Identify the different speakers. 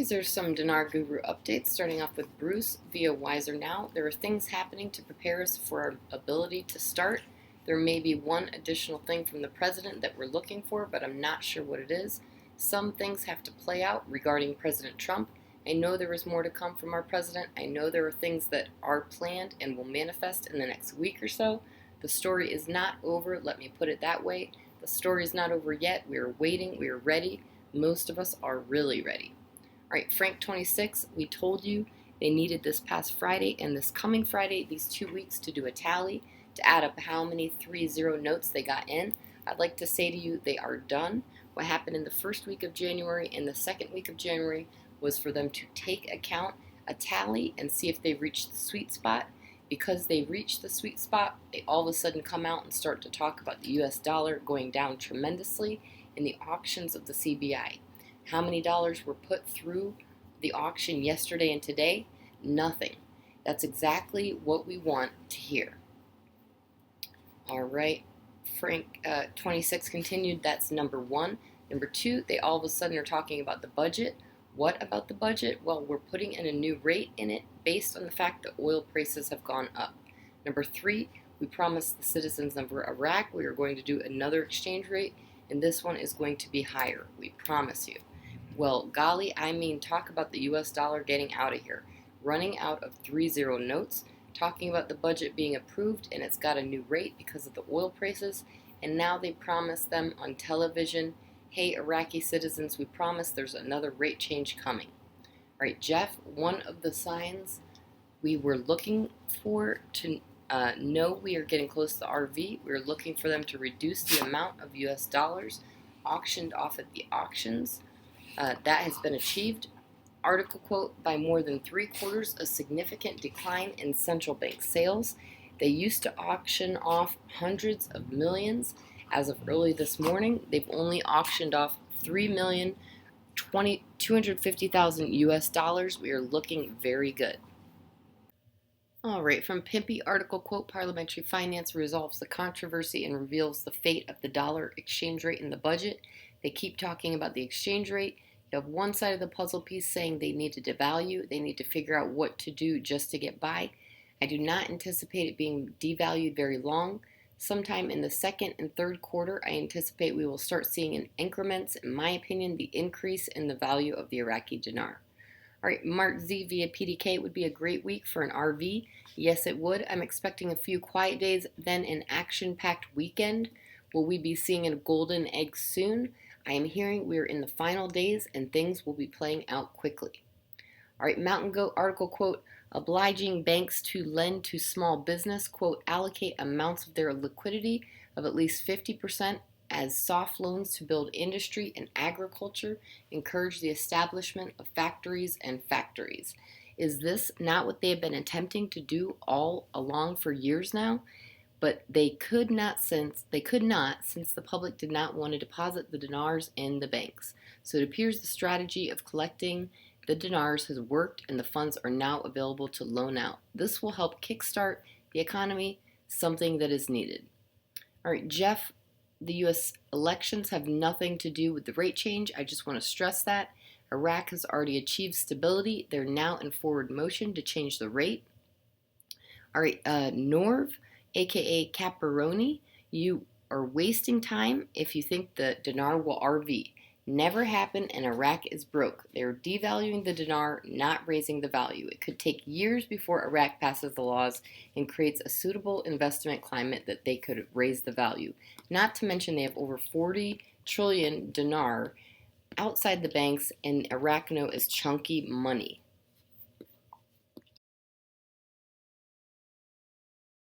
Speaker 1: These are some Dinar Guru updates, starting off with Bruce via Wiser Now. There are things happening to prepare us for our ability to start. There may be one additional thing from the president that we're looking for, but I'm not sure what it is. Some things have to play out regarding President Trump. I know there is more to come from our president. I know there are things that are planned and will manifest in the next week or so. The story is not over, let me put it that way. The story is not over yet. We are waiting, we are ready. Most of us are really ready. All right, Frank26, we told you they needed this past Friday and this coming Friday, these 2 weeks, to do a tally, to add up how many 3-0 notes they got in. I'd like to say to you, they are done. What happened in the first week of January and the second week of January was for them to take account, a tally, and see if they reached the sweet spot. Because they reached the sweet spot, they all of a sudden come out and start to talk about the US dollar going down tremendously in the auctions of the CBI. How many dollars were put through the auction yesterday and today? Nothing. That's exactly what we want to hear. All right, Frank26 continued, that's number one. Number two, they all of a sudden are talking about the budget. What about the budget? Well, we're putting in a new rate in it based on the fact that oil prices have gone up. Number three, we promised the citizens of Iraq we are going to do another exchange rate, and this one is going to be higher. We promise you. Well, golly, I mean, talk about the US dollar getting out of here. Running out of 3-0 notes, talking about the budget being approved, and it's got a new rate because of the oil prices, and now they promise them on television, hey, Iraqi citizens, we promise there's another rate change coming. All right, Jeff, one of the signs we were looking for to know we are getting close to RV, we were looking for them to reduce the amount of US dollars auctioned off at the auctions. That has been achieved. Article quote, by more than 3/4, a significant decline in central bank sales. They used to auction off hundreds of millions. As of early this morning, they've only auctioned off $3,250,000 US dollars. We are looking very good. All right, from Pimpy, article quote, parliamentary finance resolves the controversy and reveals the fate of the dollar exchange rate in the budget. They keep talking about the exchange rate. You have one side of the puzzle piece saying they need to devalue. They need to figure out what to do just to get by. I do not anticipate it being devalued very long. Sometime in the second and third quarter, I anticipate we will start seeing in increments, in my opinion, the increase in the value of the Iraqi dinar. All right, MarkZ via PDK would be a great week for an RV. Yes, it would. I'm expecting a few quiet days, then an action-packed weekend. Will we be seeing a golden egg soon? I am hearing we are in the final days and things will be playing out quickly. All right, Mountain Goat article quote, obliging banks to lend to small business, quote, allocate amounts of their liquidity of at least 50% as soft loans to build industry and agriculture, encourage the establishment of factories and factories. Is this not what they have been attempting to do all along for years now? But they could not since the public did not want to deposit the dinars in the banks. So it appears the strategy of collecting the dinars has worked and the funds are now available to loan out. This will help kickstart the economy, something that is needed. All right, Jeff, the U.S. elections have nothing to do with the rate change. I just want to stress that. Iraq has already achieved stability. They're now in forward motion to change the rate. All right, Norv, aka Kaperoni, you are wasting time if you think the dinar will RV. Never happened, and Iraq is broke. They're devaluing the dinar, not raising the value. It could take years before Iraq passes the laws and creates a suitable investment climate that they could raise the value. Not to mention they have over 40 trillion dinar outside the banks, and Iraq know is chunky money.